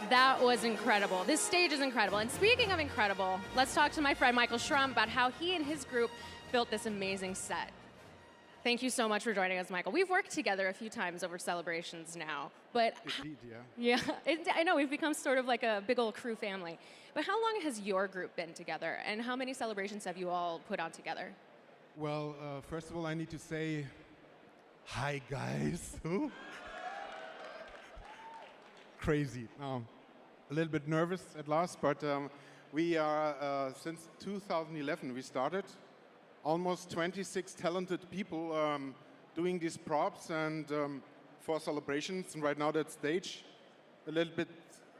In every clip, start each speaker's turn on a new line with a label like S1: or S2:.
S1: That was incredible. This stage is incredible. And speaking of incredible, let's talk to my friend Michael Schramm about how he and his group built this amazing set. Thank you so much for joining us, Michael. We've worked together a few times over celebrations now, but
S2: Indeed, yeah.
S1: Yeah, I know we've become sort of like a big old crew family. But how long has your group been together, and how many celebrations have you all put on together?
S2: Well, first of all, I need to say, hi guys. Crazy. A little bit nervous at last, but we are, since 2011 we started, almost 26 talented people doing these props and for celebrations. And right now that stage, a little bit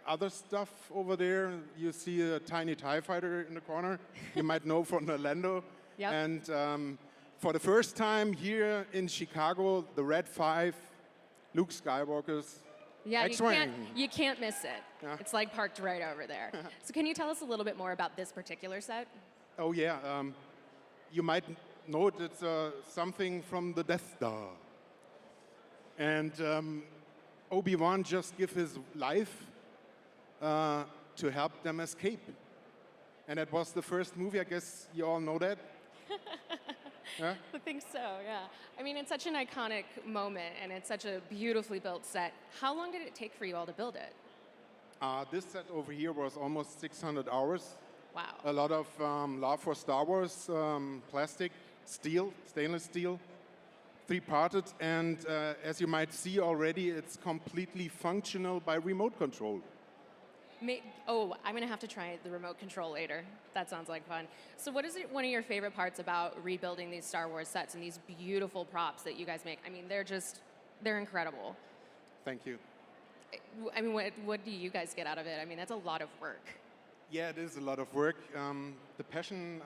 S2: other stuff over there. You see a tiny TIE fighter in the corner. You might know from Orlando.
S1: Yep.
S2: And for the first time here in Chicago, the Red 5, Luke Skywalker's
S1: Yeah,
S2: X-Wing.
S1: you can't miss it.
S2: Yeah.
S1: It's like parked right over there. So can you tell us a little bit more about this particular set?
S2: Oh yeah, you might know it's something from the Death Star. And Obi-Wan just gave his life to help them escape. And that was the first movie, I guess you all know that. Yeah?
S1: I think so, yeah. I mean, it's such an iconic moment, and it's such a beautifully built set. How long did it take for you all to build it?
S2: This set over here was almost 600 hours.
S1: Wow.
S2: A lot of love for Star Wars, plastic, steel, stainless steel, three-parted, and as you might see already, it's completely functional by remote control.
S1: I'm going to have to try the remote control later. That sounds like fun. So what is one of your favorite parts about rebuilding these Star Wars sets and these beautiful props that you guys make? I mean, they're incredible.
S2: Thank you.
S1: I mean, what do you guys get out of it? I mean, that's a lot of work.
S2: Yeah, it is a lot of work. The passion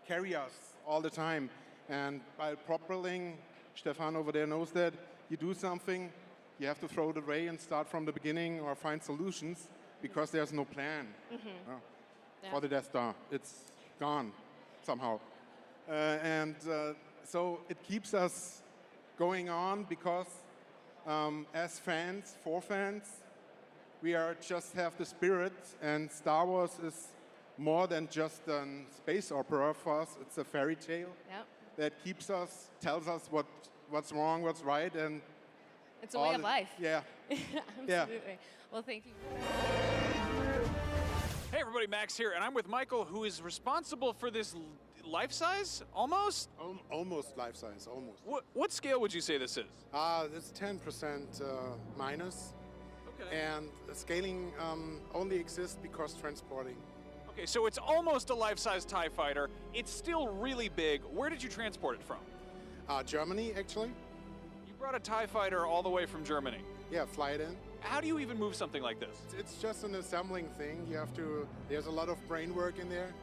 S2: carry us all the time. And by prop building, Stefan over there knows that, you do something, you have to throw it away and start from the beginning or find solutions because there's no plan for the Death Star. It's gone somehow. So it keeps us going on because as fans, for fans, we just have the spirit, and Star Wars is more than just a space opera for us. It's a fairy tale that keeps us, tells us what's wrong, what's right, and
S1: it's a way of life.
S2: Yeah.
S1: Absolutely.
S2: Yeah.
S1: Well, thank you.
S3: Hey everybody, Max here, and I'm with Michael, who is responsible for this life-size, almost?
S2: Almost life-size, almost.
S3: What scale would you say this is?
S2: It's 10% minus.
S3: Okay.
S2: And scaling only exists because transporting.
S3: Okay, so it's almost a life-size TIE fighter. It's still really big. Where did you transport it from?
S2: Germany, actually.
S3: You brought a TIE fighter all the way from Germany.
S2: Yeah, fly it in.
S3: How do you even move something like this?
S2: It's just an assembling thing. You have to. There's a lot of brain work in there.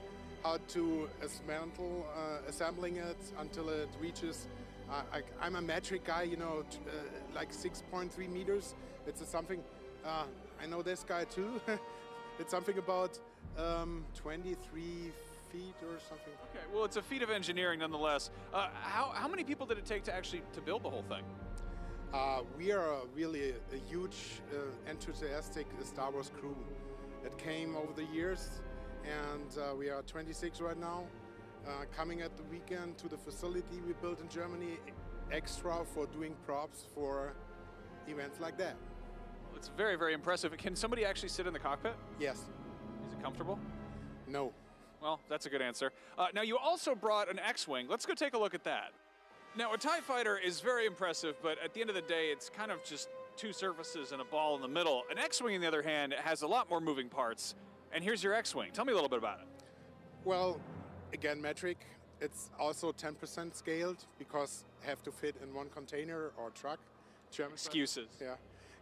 S2: How to dismantle, assembling it until it reaches. I'm a metric guy, you know, like 6.3 meters. It's something. I know this guy too. It's something about 23 feet or something.
S3: Okay, well, it's a feat of engineering nonetheless. How many people did it take to build the whole thing?
S2: We are really a huge, enthusiastic Star Wars crew that came over the years, and we are 26 right now. Coming at the weekend to the facility we built in Germany, extra for doing props for events like that.
S3: It's very, very impressive. Can somebody actually sit in the cockpit?
S2: Yes.
S3: Is it comfortable?
S2: No.
S3: Well, that's a good answer. Now, you also brought an X-Wing. Let's go take a look at that. Now, a TIE fighter is very impressive, but at the end of the day, it's kind of just two surfaces and a ball in the middle. An X-Wing, on the other hand, has a lot more moving parts. And here's your X-Wing. Tell me a little bit about it.
S2: Well, again, metric. It's also 10% scaled because have to fit in one container or truck. German
S3: Excuses.
S2: Yeah.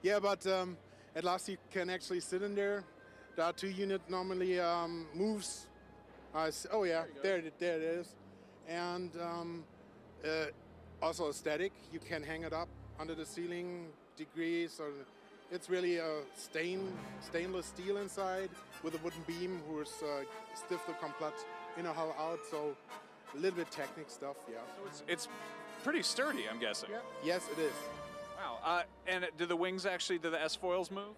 S2: Yeah, but at last you can actually sit in there. There are two unit normally moves. Oh yeah, there it is. And also static. You can hang it up under the ceiling degrees. So it's really a stainless steel inside with a wooden beam who's stiff to complete inner hull out. So a little bit technical stuff, yeah.
S3: So it's pretty sturdy, I'm guessing.
S2: Yeah. Yes, it is.
S3: Wow. And do the wings actually, do the S-foils move?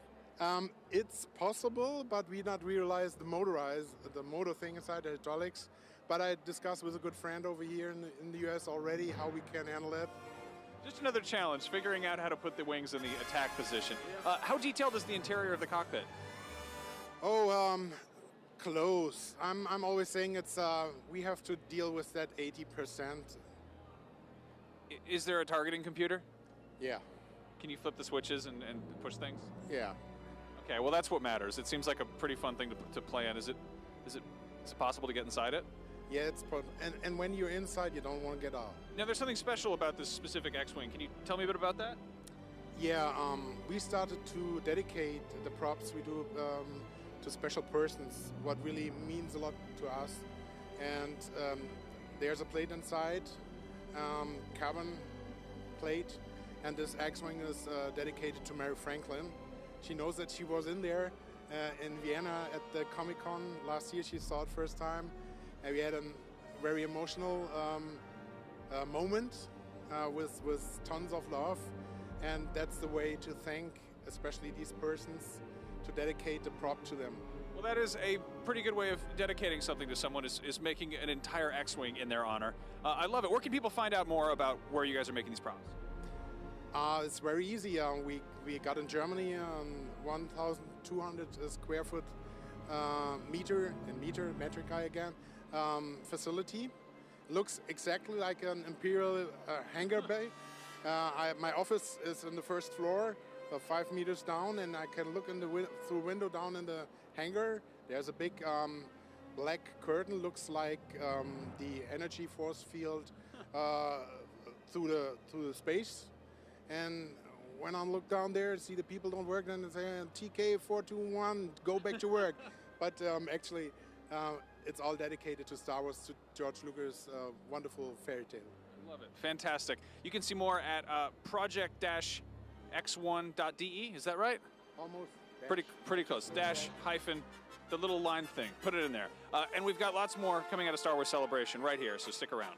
S2: It's possible, but we not realize the motor thing inside the hydraulics. But I discussed with a good friend over here in the US already how we can handle it.
S3: Just another challenge, figuring out how to put the wings in the attack position. How detailed is the interior of the cockpit?
S2: Oh, close. I'm always saying it's we have to deal with that 80%.
S3: Is there a targeting computer?
S2: Yeah.
S3: Can you flip the switches and push things?
S2: Yeah.
S3: Okay, well that's what matters. It seems like a pretty fun thing to play in. Is it possible to get inside it?
S2: Yeah, and when you're inside, you don't want to get out.
S3: Now there's something special about this specific X-Wing. Can you tell me a bit about that?
S2: Yeah, we started to dedicate the props we do to special persons, what really means a lot to us. And there's a plate inside, carbon plate, and this X-Wing is dedicated to Mary Franklin. She knows that she was in there in Vienna at the Comic-Con last year. She saw it first time, and we had a very emotional moment with tons of love, and that's the way to thank especially these persons, to dedicate the prop to them.
S3: Well, that is a pretty good way of dedicating something to someone, is making an entire X-Wing in their honor. I love it. Where can people find out more about where you guys are making these props?
S2: It's very easy. We got in Germany 1,200 square foot metric eye again, facility. Looks exactly like an Imperial hangar bay. My office is on the first floor, 5 meters down, and I can look in through window down in the hangar. There's a big black curtain, looks like the energy force field through the space. And when I look down there, see the people don't work, then they say, TK 421, go back to work. But actually, it's all dedicated to Star Wars, to George Lucas' wonderful fairy tale.
S3: I love it. Fantastic. You can see more at project-x1.de, is that right?
S2: Almost.
S3: Pretty close. Dash hyphen, the little line thing. Put it in there. And we've got lots more coming out of Star Wars Celebration right here, so stick around.